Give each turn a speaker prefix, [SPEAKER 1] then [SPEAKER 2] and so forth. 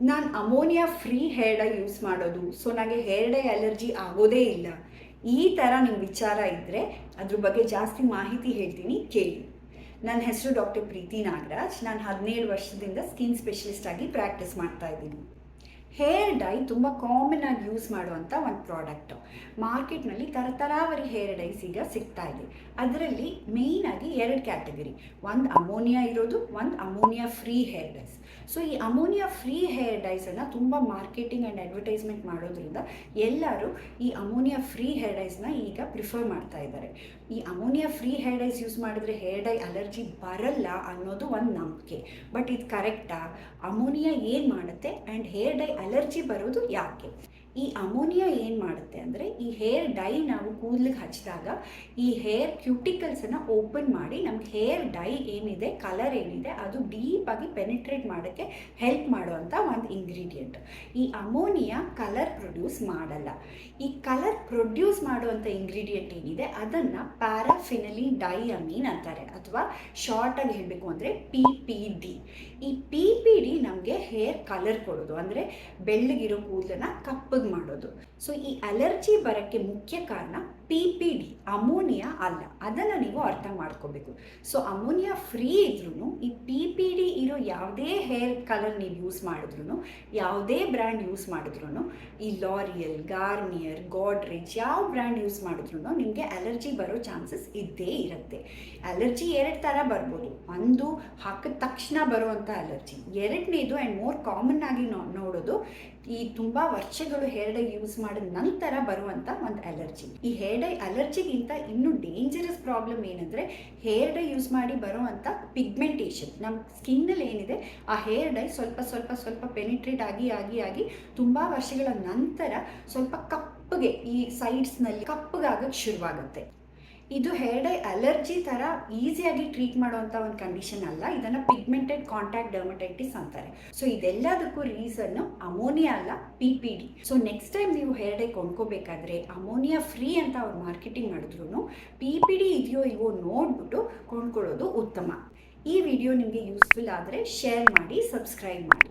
[SPEAKER 1] ನಾನು ammonia free hair dye use ಮಾಡೋದು, so ನನಗೆ ಹೇರ್ ಡೈ ಅಲರ್ಜಿ ಆಗೋದೇ ಇಲ್ಲ, ಈ ಥರ ನಿಮ್ಮ ವಿಚಾರ ಇದ್ದರೆ ಅದ್ರ ಬಗ್ಗೆ ಜಾಸ್ತಿ ಮಾಹಿತಿ ಹೇಳ್ತೀನಿ, ಕೇಳಿ. ನನ್ನ ಹೆಸರು ಡಾಕ್ಟರ್ ಪ್ರೀತಿ ನಾಗರಾಜ್. ನಾನು 17 ವರ್ಷದಿಂದ ಸ್ಕಿನ್ ಸ್ಪೆಷಲಿಸ್ಟ್ ಆಗಿ ಪ್ರಾಕ್ಟೀಸ್ ಮಾಡ್ತಾ ಇದ್ದೀನಿ. ಹೇರ್ ಡೈ ತುಂಬ ಕಾಮನ್ ಆಗಿ ಯೂಸ್ ಮಾಡುವಂಥ ಒಂದು ಪ್ರಾಡಕ್ಟು. ಮಾರ್ಕೆಟ್ನಲ್ಲಿ ತರತರಾವರಿ ಹೇರ್ ಡೈಸ್ ಈಗ ಸಿಗ್ತಾ ಇದೆ. ಅದರಲ್ಲಿ ಮೇಯ್ನಾಗಿ 2 ಕ್ಯಾಟಗರಿ, ಒಂದು ಅಮೋನಿಯಾ ಇರೋದು, ಒಂದು ammonia free hair dyes. So ಈ ಅಮೋನಿಯಾ ಫ್ರೀ ಹೇರ್ ಡೈಸನ್ನು ತುಂಬ ಮಾರ್ಕೆಟಿಂಗ್ ಆ್ಯಂಡ್ ಅಡ್ವರ್ಟೈಸ್ಮೆಂಟ್ ಮಾಡೋದ್ರಿಂದ ಎಲ್ಲರೂ ಈ ಅಮೋನಿಯಾ ಫ್ರೀ ಹೇರ್ ಡೈಸ್ನ ಈಗ ಪ್ರಿಫರ್ ಮಾಡ್ತಾ ಇದ್ದಾರೆ. ಈ ammonia free hair dyes use ಮಾಡಿದ್ರೆ ಹೇರ್ ಡೈ ಅಲರ್ಜಿ ಬರಲ್ಲ ಅನ್ನೋದು ಒಂದು ನಂಬಿಕೆ. ಬಟ್ ಇದು ಕರೆಕ್ಟಾ? ಅಮೋನಿಯಾ ಏನು ಮಾಡುತ್ತೆ ಆ್ಯಂಡ್ ಹೇರ್ ಡೈ ಅಲರ್ಜಿ ಬರೋದು ಯಾಕೆ? ಈ ಅಮೋನಿಯಾ ಏನು ಮಾಡುತ್ತೆ ಅಂದರೆ, ಈ ಹೇರ್ ಡೈ ನಾವು ಕೂದಲಿಗೆ ಹಚ್ಚಿದಾಗ ಈ ಹೇರ್ ಕ್ಯೂಟಿಕಲ್ಸನ್ನು ಓಪನ್ ಮಾಡಿ ನಮ್ಗೆ ಹೇರ್ ಡೈ ಏನಿದೆ, ಕಲರ್ ಏನಿದೆ, ಅದು ಡೀಪಾಗಿ ಪೆನಿಟ್ರೇಟ್ ಮಾಡೋಕ್ಕೆ ಹೆಲ್ಪ್ ಮಾಡುವಂಥ ಒಂದು ಇಂಗ್ರೀಡಿಯೆಂಟ್. ಈ ಅಮೋನಿಯಾ ಕಲರ್ ಪ್ರೊಡ್ಯೂಸ್ ಮಾಡಲ್ಲ. ಈ ಕಲರ್ ಪ್ರೊಡ್ಯೂಸ್ ಮಾಡುವಂಥ ಇಂಗ್ರೀಡಿಯೆಂಟ್ ಏನಿದೆ ಅದನ್ನು ಪ್ಯಾರಾಫಿನಲಿನ್ ಡೈಅಮೀನ್ ಅಂತಾರೆ, ಅಥವಾ ಶಾರ್ಟಾಗಿ ಹೇಳಬೇಕು ಅಂದರೆ PPD. ಈ PPD ನಮಗೆ ಹೇರ್ ಕಲರ್ ಕೊಡೋದು, ಅಂದರೆ ಬೆಳ್ಳಗಿರೋ ಕೂದಲನ್ನು ಕಪ್ಪಗೆ ಮಾಡೋದು. ಸೊ ಈ ಅಲರ್ಜಿ ಬರೋಕ್ಕೆ ಮುಖ್ಯ ಕಾರಣ PPD, ಅಮೋನಿಯಾ ಅಲ್ಲ. ಅದನ್ನು ನೀವು ಅರ್ಥ ಮಾಡ್ಕೋಬೇಕು. ಸೊ ಅಮೋನಿಯಾ ಫ್ರೀ ಇದ್ರೂ ಈ PPD ಇರೋ ಯಾವುದೇ ಹೇರ್ ಕಲರ್ ನೀವು ಯೂಸ್ ಮಾಡಿದ್ರು, ಯಾವುದೇ ಬ್ರ್ಯಾಂಡ್ ಯೂಸ್ ಮಾಡಿದ್ರು, ಈ ಲಾರಿಯಲ್, ಗಾರ್ನಿಯರ್, ಗೋಡ್ರೇಜ್ ಯಾವ ಬ್ರ್ಯಾಂಡ್ ಯೂಸ್ ಮಾಡಿದ್ರು ನಿಮಗೆ ಅಲರ್ಜಿ ಬರೋ ಚಾನ್ಸಸ್ ಇದ್ದೇ ಇರುತ್ತೆ. ಅಲರ್ಜಿ 2 ಥರ ಬರ್ಬೋದು. ಒಂದು ಹಾಕಿದ ತಕ್ಷಣ ಬರುವಂಥ ಅಲರ್ಜಿ, ಎರಡನೇದು ಆ್ಯಂಡ್ ಮೋರ್ ಕಾಮನ್ ಆಗಿ ನೋಡೋದು ಈ ತುಂಬ ವರ್ಷಗಳು ಹೇರ್ ಡೈ ಯೂಸ್ ಮಾಡಿದ ನಂತರ ಬರುವಂಥ ಒಂದು ಅಲರ್ಜಿ. ಈ ಹೇರ್ ಡೈ ಅಲರ್ಜಿಗಿಂತ ಇನ್ನೂ ಡೇಂಜರಸ್ ಪ್ರಾಬ್ಲಮ್ ಏನಂದರೆ, ಹೇರ್ ಡೈ ಯೂಸ್ ಮಾಡಿ ಬರುವಂಥ ಪಿಗ್ಮೆಂಟೇಷನ್. ನಮ್ಮ ಸ್ಕಿನ್ನಲ್ಲಿ ಏನಿದೆ ಆ ಹೇರ್ ಡೈ ಸ್ವಲ್ಪ ಸ್ವಲ್ಪ ಸ್ವಲ್ಪ ಪೆನಿಟ್ರೇಟ್ ಆಗಿ ತುಂಬ ವರ್ಷಗಳ ನಂತರ ಸ್ವಲ್ಪ ಕಪ್ಪಗೆ ಈ ಸೈಡ್ಸ್ನಲ್ಲಿ ಕಪ್ಪಗಾಗಕ್ಕೆ ಶುರುವಾಗುತ್ತೆ. ಇದು ಹೇರ್ ಡೈ ಅಲರ್ಜಿ ಥರ ಈಸಿಯಾಗಿ ಟ್ರೀಟ್ ಮಾಡುವಂಥ ಒಂದು ಕಂಡೀಷನ್ ಅಲ್ಲ. ಇದನ್ನು ಪಿಗ್ಮೆಂಟೆಡ್ ಕಾಂಟ್ಯಾಕ್ಟ್ ಡರ್ಮಟೈಟಿಸ್ ಅಂತಾರೆ. ಸೊ ಇದೆಲ್ಲದಕ್ಕೂ ರೀಸನ್ನು ಅಮೋನಿಯಾ ಅಲ್ಲ, PPD. ಸೊ ನೆಕ್ಸ್ಟ್ ಟೈಮ್ ನೀವು ಹೇರ್ ಡೈ ಕೊಂಡ್ಕೋಬೇಕಾದ್ರೆ ಅಮೋನಿಯಾ ಫ್ರೀ ಅಂತ ಅವ್ರು ಮಾರ್ಕೆಟಿಂಗ್ ಮಾಡಿದ್ರು PPD ಇದೆಯೋ ಇಲ್ವೋ ನೋಡಿಬಿಟ್ಟು ಕೊಂಡ್ಕೊಳ್ಳೋದು ಉತ್ತಮ. ಈ ವಿಡಿಯೋ ನಿಮಗೆ ಯೂಸ್ಫುಲ್ ಆದರೆ ಶೇರ್ ಮಾಡಿ, ಸಬ್ಸ್ಕ್ರೈಬ್ ಮಾಡಿ.